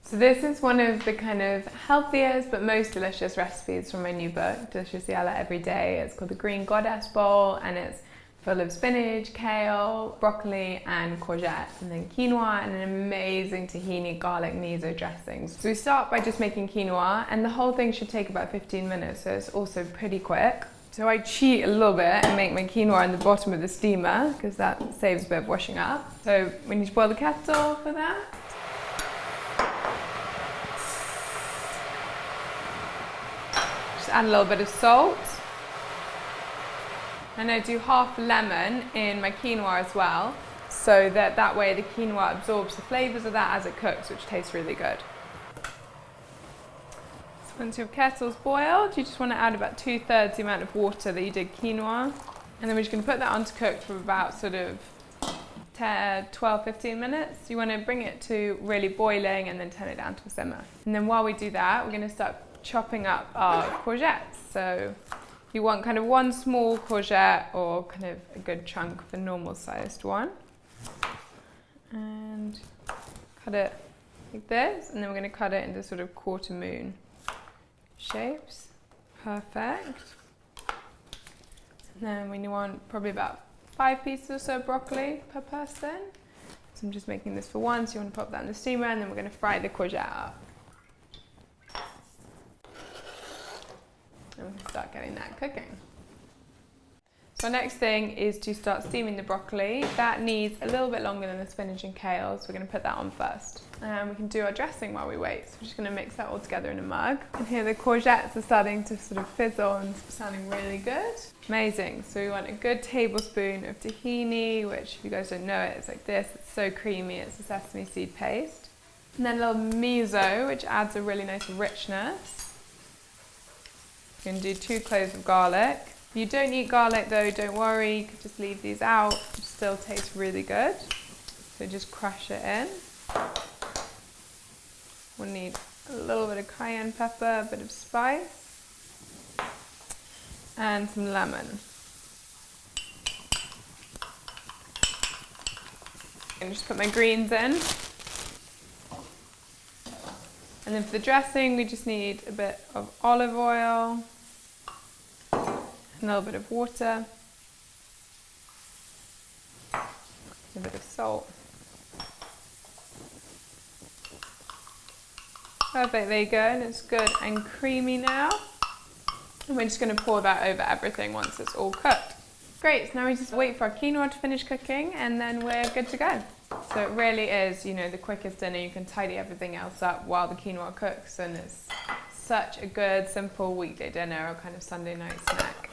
So this is one of the kind of healthiest but most delicious recipes from my new book, Delicious Yalla Every Day. It's called the Green Goddess Bowl, and it's full of spinach, kale, broccoli and courgette, and then quinoa and an amazing tahini garlic miso dressing. So we start by just making quinoa, and the whole thing should take about 15 minutes, so it's also pretty quick. So I cheat a little bit and make my quinoa in the bottom of the steamer because that saves a bit of washing up. So we need to boil the kettle for that. Just add a little bit of salt. And I do half lemon in my quinoa as well, so that way the quinoa absorbs the flavours of that as it cooks, which tastes really good. So once your kettle's boiled, you just want to add about 2/3 the amount of water that you did quinoa. And then we're just going to put that on to cook for about sort of 10, 12, 15 minutes. You want to bring it to really boiling and then turn it down to a simmer. And then while we do that, we're going to start chopping up our courgettes. So you want kind of one small courgette or kind of a good chunk of the normal sized one. And cut it like this, and then we're going to cut it into sort of quarter moon shapes. Perfect. And then we want probably about 5 pieces or so of broccoli per person. So I'm just making this for one, so you want to pop that in the steamer, and then we're going to fry the courgette up. And we can start getting that cooking. So our next thing is to start steaming the broccoli. That needs a little bit longer than the spinach and kale, so we're going to put that on first. And we can do our dressing while we wait. So we're just going to mix that all together in a mug. And here the courgettes are starting to sort of fizzle and sounding really good. Amazing. So we want a good tablespoon of tahini, which if you guys don't know it, it's like this. It's so creamy. It's a sesame seed paste. And then a little miso, which adds a really nice richness. We're going to do 2 cloves of garlic. If you don't eat garlic though, don't worry, you could just leave these out. It still tastes really good. So just crush it in. We'll need a little bit of cayenne pepper, a bit of spice, and some lemon. I'm just put my greens in. And then for the dressing, we just need a bit of olive oil, a little bit of water, a bit of salt. Perfect, there you go, and it's good and creamy now. And we're just going to pour that over everything once it's all cooked. Great, so now we just wait for our quinoa to finish cooking, and then we're good to go. So it really is, you know, the quickest dinner. You can tidy everything else up while the quinoa cooks, and it's such a good, simple weekday dinner or kind of Sunday night snack.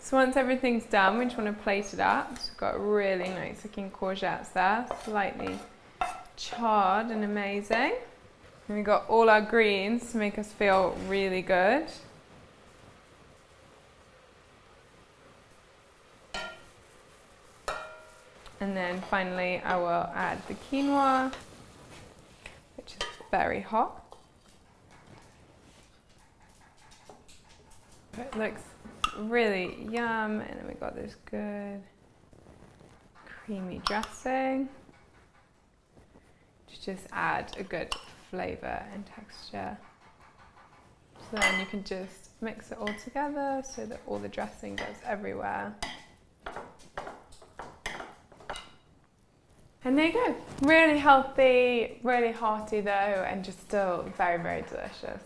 So once everything's done, we just want to plate it up. So we've got really nice looking courgettes there, slightly charred and amazing. And we've got all our greens to make us feel really good. And then finally I will add the quinoa, which is very hot. It looks really yum, and then we've got this good creamy dressing to just add a good flavour and texture. So then you can just mix it all together so that all the dressing goes everywhere. And there you go. Really healthy, really hearty though, and just still very, very delicious.